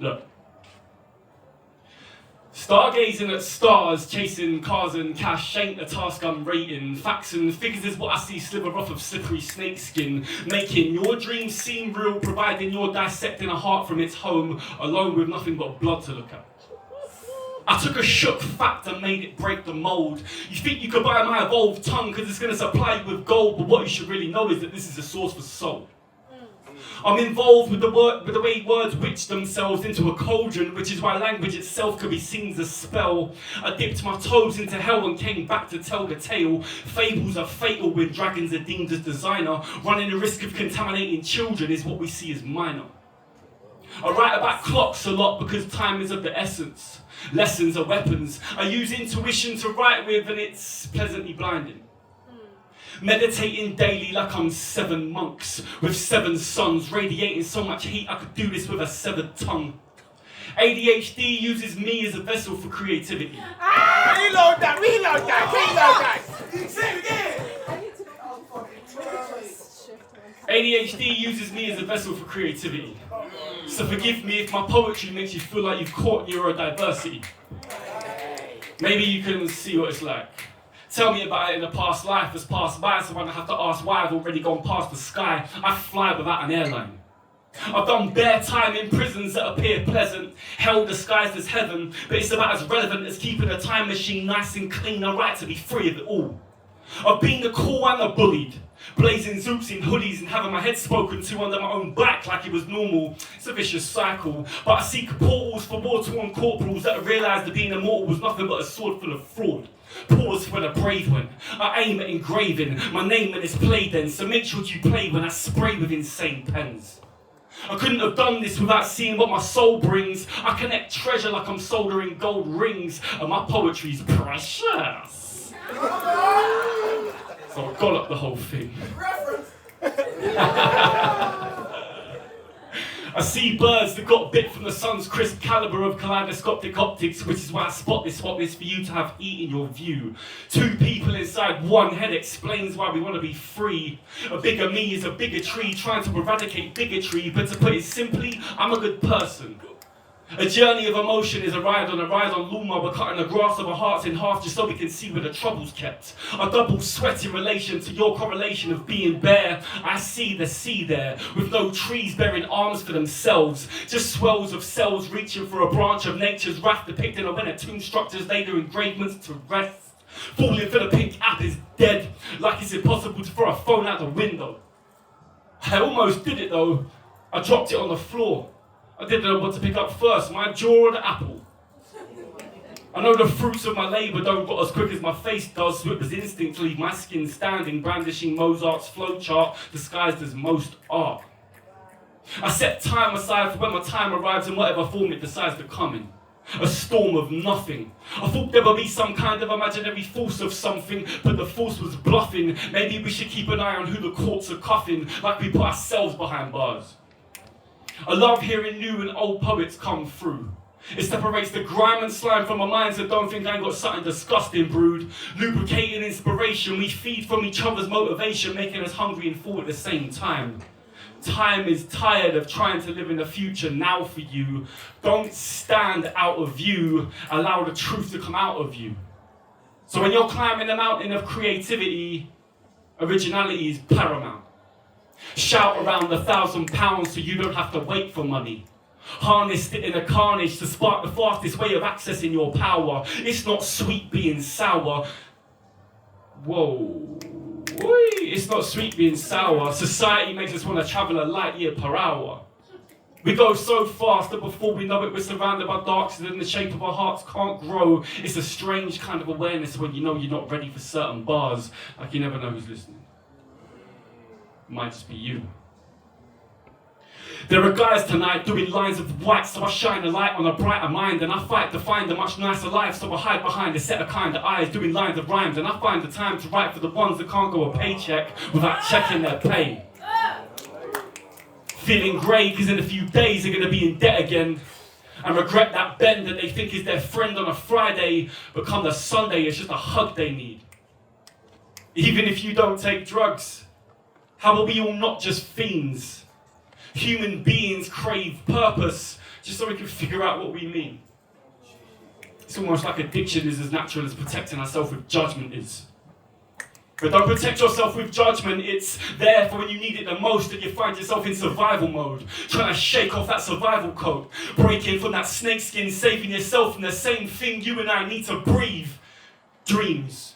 Look. Stargazing at stars, chasing cars and cash ain't a task I'm rating. Facts and figures is what I see sliver off of slippery snakeskin. Making your dreams seem real, providing you're dissecting a heart from its home, alone with nothing but blood to look at. I took a shook fact and made it break the mold. You think you could buy my evolved tongue because it's going to supply you with gold, but what you should really know is that this is a source for soul. I'm involved with the way words witch themselves into a cauldron, which is why language itself could be seen as a spell. I dipped my toes into hell and came back to tell the tale. Fables are fatal when dragons are deemed as designer. Running the risk of contaminating children is what we see as minor. I write about clocks a lot because time is of the essence. Lessons are weapons. I use intuition to write with and it's pleasantly blinding. Meditating daily like I'm 7 monks with 7 suns, radiating so much heat I could do this with a severed tongue. ADHD uses me as a vessel for creativity. Reload that! Say it again! ADHD uses me as a vessel for creativity. So forgive me if my poetry makes you feel like you've caught neurodiversity. Maybe you can see what it's like. Tell me about it in a past life that's passed by, so when I have to ask why I've already gone past the sky, I fly without an airline. I've done bare time in prisons that appear pleasant, hell disguised as heaven, but it's about as relevant as keeping a time machine nice and clean, a right to be free of it all. I've been the cool and the bullied, blazing zoops in hoodies and having my head spoken to under my own back like it was normal. It's a vicious cycle, but I seek portals for war-torn corporals that realised that being immortal was nothing but a sword full of fraud. Pause for the brave one. I aim at engraving my name when it's played then, so make sure you play when I spray with insane pens. I couldn't have done this without seeing what my soul brings. I connect treasure like I'm soldering gold rings, and my poetry's precious. So I got up the whole thing. I see birds that got bit from the sun's crisp caliber of kaleidoscopic optics, which is why I spot this for you to have eat in your view. 2 people inside one head explains why we want to be free. A bigger me is a bigger tree trying to eradicate bigotry, but to put it simply, I'm a good person. A journey of emotion is a ride on Luma. We're cutting the grass of our hearts in half just so we can see where the trouble's kept. A double sweat in relation to your correlation of being bare. I see the sea there, with no trees bearing arms for themselves. Just swells of cells reaching for a branch of nature's wrath, depicting a when a tomb structures lay their engravements to rest. Falling for the pink app is dead, like it's impossible to throw a phone out the window. I almost did it though. I dropped it on the floor. I didn't know what to pick up first, my jaw or the apple. I know the fruits of my labour don't got as quick as my face does, so it was instinct to leave my skin standing, brandishing Mozart's flowchart, disguised as most art. I set time aside for when my time arrives in whatever form it decides to come in. A storm of nothing. I thought there would be some kind of imaginary force of something, but the force was bluffing. Maybe we should keep an eye on who the courts are cuffing, like we put ourselves behind bars. I love hearing new and old poets come through. It separates the grime and slime from our minds that don't think I ain't got something disgusting brewed. Lubricating inspiration, we feed from each other's motivation, making us hungry and full at the same time. Time is tired of trying to live in the future now for you. Don't stand out of view, allow the truth to come out of you. So when you're climbing the mountain of creativity, originality is paramount. Shout around £1,000 so you don't have to wait for money. Harness it in a carnage to spark the fastest way of accessing your power. It's not sweet being sour. Whoa. It's not sweet being sour. Society makes us want to travel a light year per hour. We go so fast that before we know it, we're surrounded by darkness and the shape of our hearts can't grow. It's a strange kind of awareness when you know you're not ready for certain bars. Like you never know who's listening. Might just be you. There are guys tonight doing lines of white, so I shine a light on a brighter mind, and I fight to find a much nicer life, so I hide behind a set of kind of eyes doing lines of rhymes, and I find the time to write for the ones that can't go a paycheck without checking their pay. Feeling grey because in a few days they're going to be in debt again, and regret that bend that they think is their friend on a Friday, but come the Sunday it's just a hug they need. Even if you don't take drugs, how are we all not just fiends? Human beings crave purpose, just so we can figure out what we mean. It's almost like addiction is as natural as protecting ourselves with judgment is. But don't protect yourself with judgment, it's there for when you need it the most, that you find yourself in survival mode, trying to shake off that survival coat, breaking from that snakeskin, saving yourself from the same thing you and I need to breathe. Dreams.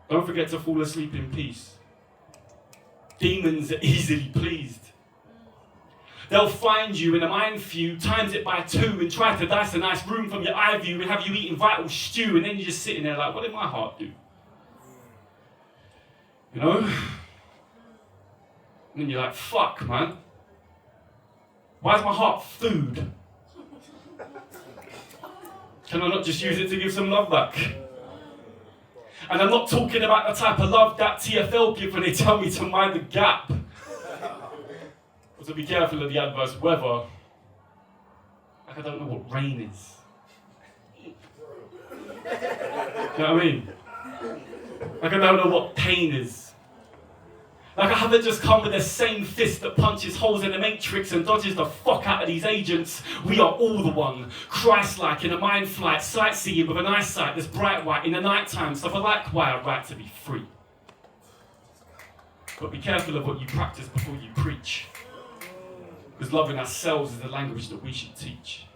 Don't forget to fall asleep in peace. Demons are easily pleased. They'll find you in a minefield, times it by 2, and try to dice a nice room from your eye view and have you eating vital stew, and then you're just sitting there like, what did my heart do? You know? And then you're like, fuck, man. Why is my heart food? Can I not just use it to give some love back? And I'm not talking about the type of love that TFL give when they tell me to mind the gap. Or to be careful of the adverse weather. Like I don't know what rain is. You know what I mean? Like I don't know what pain is. Like I haven't just come with the same fist that punches holes in the matrix and dodges the fuck out of these agents. We are all the one, Christ-like in a mind flight, sightseeing with an eyesight that's bright white in the night time. So I like why I write to be free. But be careful of what you practice before you preach. Because loving ourselves is the language that we should teach.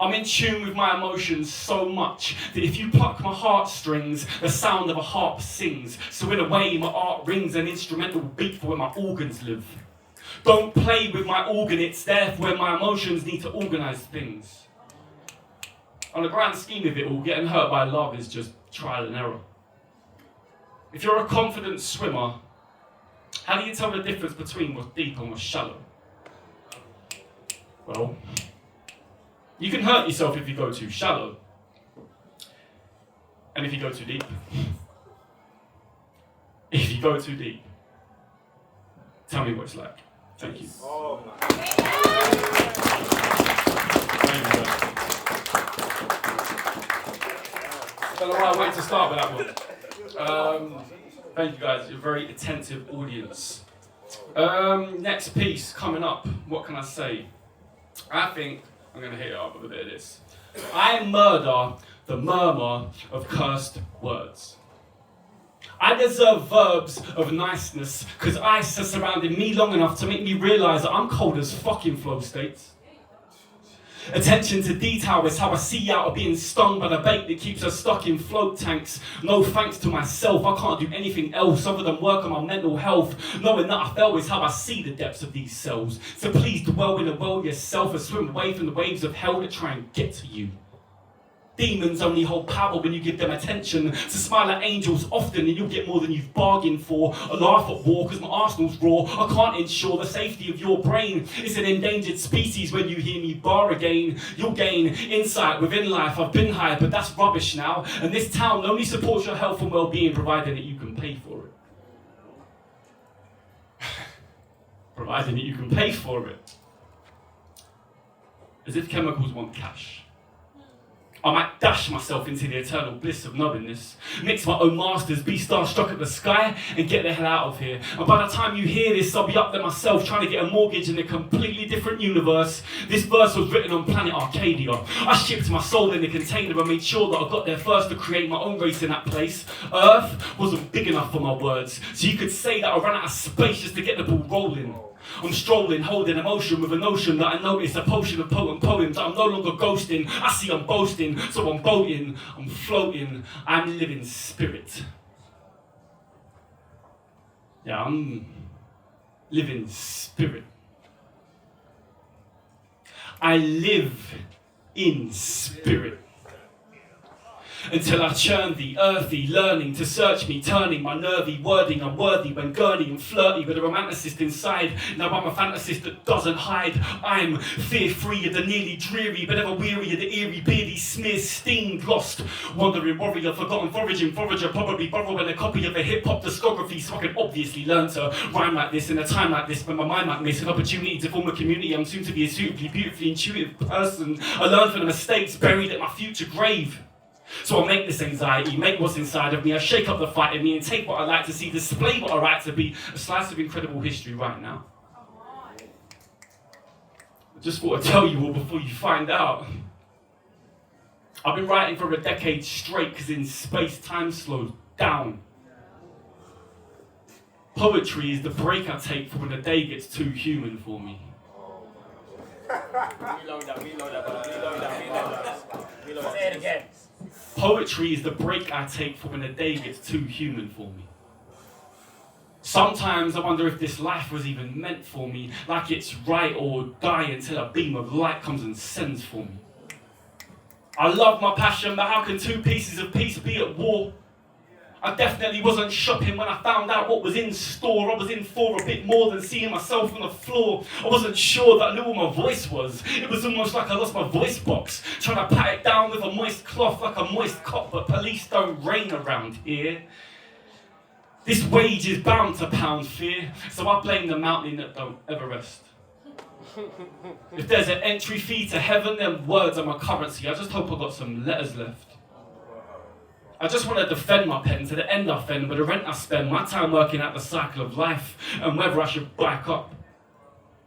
I'm in tune with my emotions so much that if you pluck my heartstrings, the sound of a harp sings. So in a way, my art rings an instrumental beat for where my organs live. Don't play with my organ, it's there for when my emotions need to organise things. On the grand scheme of it all, getting hurt by love is just trial and error. If you're a confident swimmer, how do you tell the difference between what's deep and what's shallow? Well, you can hurt yourself if you go too shallow. And if you go too deep. If you go too deep. Tell me what it's like. Thank you. Oh my. I don't know why I waited to start with that one. Thank you guys, you're a very attentive audience. Next piece coming up, what can I say? I think I'm going to hit it up with a bit of this. I murder the murmur of cursed words. I deserve verbs of niceness because ice has surrounded me long enough to make me realise that I'm cold as fucking flow states. Attention to detail is how I see out of being stung by the bait that keeps us stuck in float tanks. No thanks to myself, I can't do anything else other than work on my mental health. Knowing that I fell is how I see the depths of these cells. So please dwell in the well yourself and swim away from the waves of hell that try and get to you. Demons only hold power when you give them attention. So smile at angels often and you'll get more than you've bargained for. I laugh at war because my arsenal's raw. I can't ensure the safety of your brain. It's an endangered species when you hear me bar again. You'll gain insight within life. I've been high, but that's rubbish now. And this town only supports your health and well-being provided that you can pay for it. Provided that you can pay for it. As if chemicals want cash. I might dash myself into the eternal bliss of knowingness, mix my own masters, be starstruck at the sky, and get the hell out of here. And by the time you hear this, I'll be up there myself trying to get a mortgage in a completely different universe. This verse was written on planet Arkadia. I shipped my soul in a container and made sure that I got there first to create my own race in that place. Earth wasn't big enough for my words, so you could say that I ran out of space just to get the ball rolling. I'm strolling, holding emotion with a notion that I notice a potion of potent poems that I'm no longer ghosting. I see I'm boasting, so I'm boating, I'm floating, I'm living spirit. Yeah, I'm living spirit. I live in spirit. Until I churn the earthy, learning to search me, turning my nervy wording unworthy when gurney and flirty with a romanticist inside. Now I'm a fantasist that doesn't hide. I'm fear-free of the nearly dreary, but ever weary of the eerie, beardy smears, steamed, lost, wandering warrior, forgotten foraging forager, probably borrowing a copy of a hip-hop discography so I can obviously learn to rhyme like this in a time like this when my mind might miss an opportunity to form a community. I'm soon to be a suitably, beautifully intuitive person. I learn from the mistakes buried at my future grave. So I make this anxiety, make what's inside of me, I shake up the fight in me and take what I like to see, display what I like to be, a slice of incredible history right now. I just thought I'd tell you all before you find out. I've been writing for a decade straight because in space time slows down. Poetry is the break I take for when the day gets too human for me. Reload that. Say it again. Poetry is the break I take for when the day gets too human for me. Sometimes I wonder if this life was even meant for me, like it's right or die until a beam of light comes and sends for me. I love my passion, but how can two pieces of peace be at war? I definitely wasn't shopping when I found out what was in store. I was in for a bit more than seeing myself on the floor. I wasn't sure that I knew what my voice was. It was almost like I lost my voice box, trying to pat it down with a moist cloth like a moist cop, but police don't reign around here. This wage is bound to pound fear, so I blame the mountain that don't ever rest. If there's an entry fee to heaven, then words are my currency. I just hope I got some letters left. I just want to defend my pen to the end I fend, but the rent I spend, my time working out the cycle of life, and whether I should back up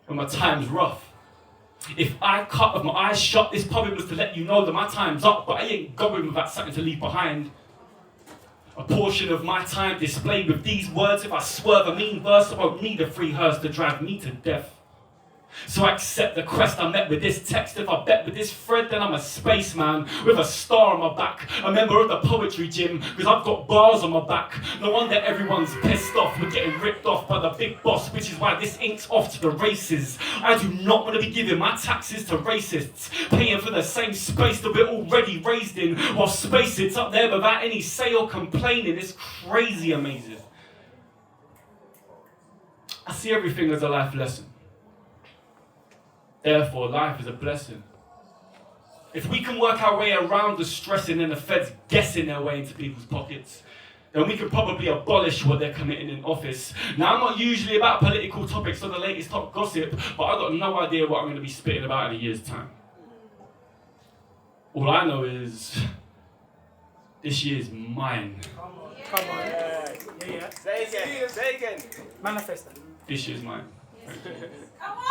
when my time's rough. If I cut with my eyes shut, this poem was to let you know that my time's up, but I ain't going without something to leave behind. A portion of my time displayed with these words. If I swerve a mean verse, I won't need a free hearse to drive me to death. So I accept the quest I met with this text. If I bet with this thread, then I'm a spaceman with a star on my back, a member of the poetry gym, because I've got bars on my back. No wonder everyone's pissed off. We're getting ripped off by the big boss, which is why this ink's off to the races. I do not want to be giving my taxes to racists, paying for the same space that we're already raised in, while space sits up there without any say or complaining. It's crazy amazing. I see everything as a life lesson. Therefore, life is a blessing. If we can work our way around the stressing and the feds guessing their way into people's pockets, then we can probably abolish what they're committing in office. Now, I'm not usually about political topics or the latest top gossip, but I've got no idea what I'm going to be spitting about in a year's time. All I know is this year's mine. Come on. Yeah. Say again. Manifest that. This year's mine. Come on!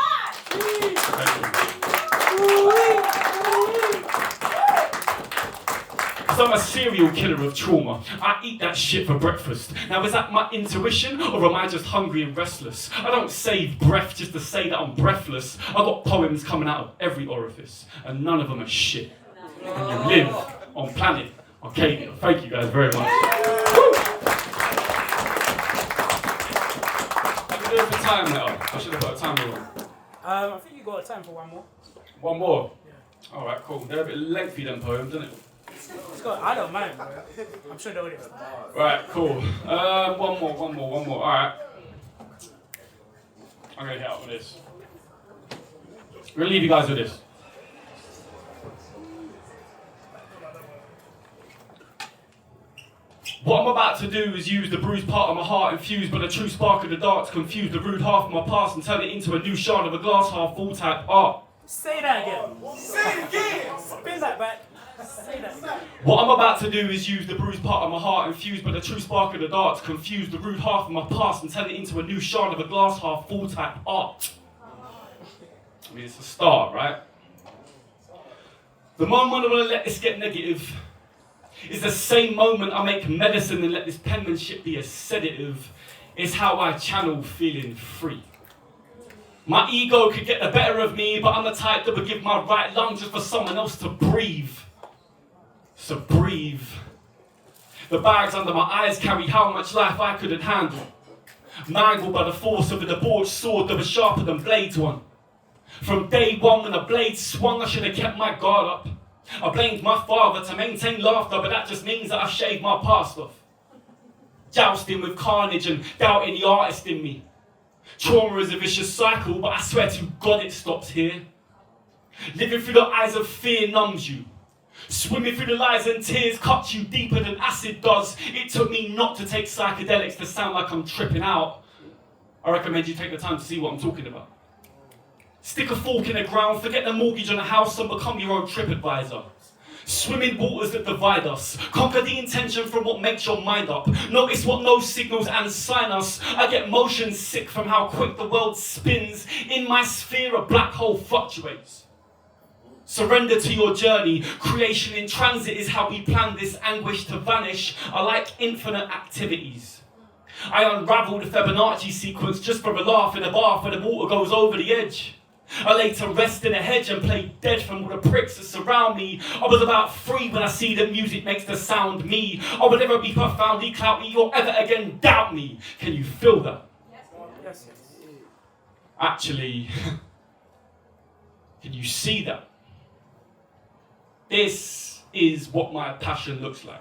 So I'm a serial killer of trauma. I eat that shit for breakfast. Now is that my intuition, or am I just hungry and restless? I don't save breath just to say that I'm breathless. I've got poems coming out of every orifice, and none of them are shit. And you live on planet Arkadia. Thank you guys very much. How do you do it for time now? I should have put a timer on. I think you got time for one more. One more? Yeah. Alright, cool. They're a bit lengthy, them poems, isn't it? Let's go. I don't mind, bro. I'm sure they'll do it. Right, cool. One more. Alright. I'm gonna hit out with this. I'm gonna leave you guys with this. What I'm about to do is use the bruised part of my heart infused by the true spark of the darts, confuse the rude half of my past and turn it into a new shard of a glass half full type art. Say that again. Say it again. Spin that back. Say that again. What I'm about to do is use the bruised part of my heart infused by the true spark of the darts, confuse the rude half of my past and turn it into a new shard of a glass half full type art. I mean, it's a start, right? The moment I want to let this get negative is the same moment I make medicine and let this penmanship be a sedative. It's how I channel feeling free. My ego could get the better of me, but I'm the type that would give my right lung just for someone else to breathe. So breathe. The bags under my eyes carry how much life I couldn't handle. Mangled by the force of a debauched sword that was sharper than blades one. From day one when the blade swung, I should have kept my guard up. I blamed my father to maintain laughter, but that just means that I've shaved my past off. Jousting with carnage and doubting the artist in me. Trauma is a vicious cycle, but I swear to God it stops here. Living through the eyes of fear numbs you. Swimming through the lies and tears cuts you deeper than acid does. It took me not to take psychedelics to sound like I'm tripping out. I recommend you take the time to see what I'm talking about. Stick a fork in the ground, forget the mortgage on a house and become your own trip advisor. Swim in waters that divide us. Conquer the intention from what makes your mind up. Notice what no signals and sign us. I get motion sick from how quick the world spins. In my sphere, a black hole fluctuates. Surrender to your journey. Creation in transit is how we plan this anguish to vanish. I like infinite activities. I unravel the Fibonacci sequence just for a laugh in a bath where the water goes over the edge. I lay to rest in a hedge and play dead from all the pricks that surround me. I was about 3 when I see that music makes the sound me. I will never be profoundly clouty or ever again doubt me. Can you feel that? Yes. Actually, can you see that? This is what my passion looks like.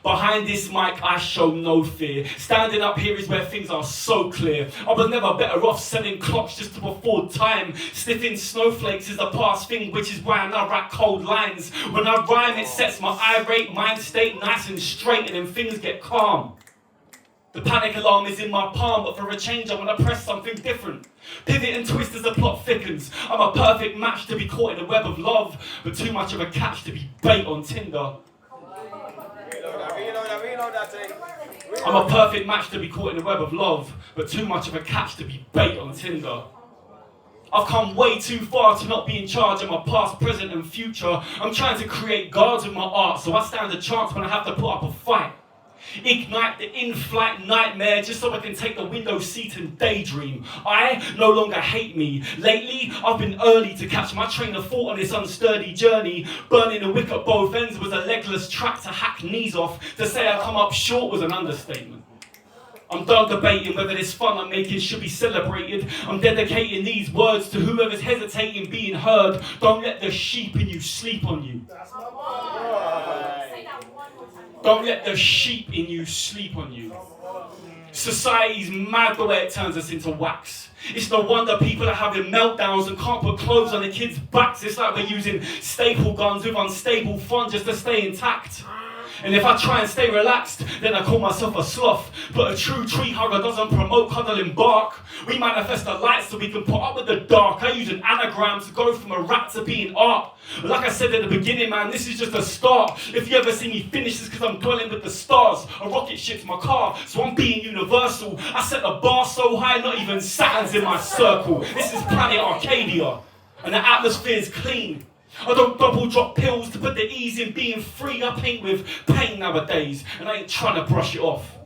Behind this mic, I show no fear. Standing up here is where things are so clear. I was never better off selling clocks just to afford time. Sniffing snowflakes is a past thing, which is why I now write cold lines. When I rhyme, it sets my irate mind state nice and straight, and then things get calm. The panic alarm is in my palm, but for a change I want to press something different. Pivot and twist as the plot thickens. I'm a perfect match to be caught in the web of love, but too much of a catch to be bait on Tinder. I'm a perfect match to be caught in the web of love, but too much of a catch to be bait on Tinder. I've come way too far to not be in charge of my past, present and future. I'm trying to create gods with my art, so I stand a chance when I have to put up a fight. Ignite the in-flight nightmare just so I can take the window seat and daydream. I no longer hate me. Lately, I've been early to catch my train of thought on this unsturdy journey. Burning the wick at both ends was a legless track to hack knees off. To say I come up short was an understatement. I'm done debating whether this fun I'm making should be celebrated. I'm dedicating these words to whoever's hesitating being heard. Don't let the sheep in you sleep on you. Don't let the sheep in you sleep on you. Society's mad the way it turns us into wax. It's no wonder people are having meltdowns and can't put clothes on their kids' backs. It's like we're using staple guns with unstable fun just to stay intact. And if I try and stay relaxed, then I call myself a sloth. But a true tree hugger doesn't promote cuddling bark. We manifest the light so we can put up with the dark. I use an anagram to go from a rat to being art. Like I said at the beginning, man, this is just a start. If you ever see me finish, it's because I'm dwelling with the stars. A rocket ship's my car, so I'm being universal. I set the bar so high, not even Saturn's in my circle. This is planet Arkadia, and the atmosphere's clean. I don't double drop pills to put the ease in being free. I paint with pain nowadays, and I ain't trying to brush it off.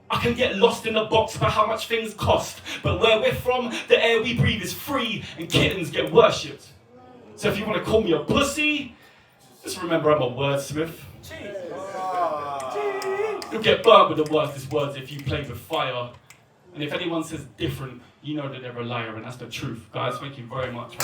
I can get lost in the box for how much things cost, but where we're from, the air we breathe is free, and kittens get worshipped. So if you want to call me a pussy, just remember I'm a wordsmith. You'll get burnt with the worstest words if you play with fire. And if anyone says different, you know that they're a liar, and that's the truth. Guys, thank you very much.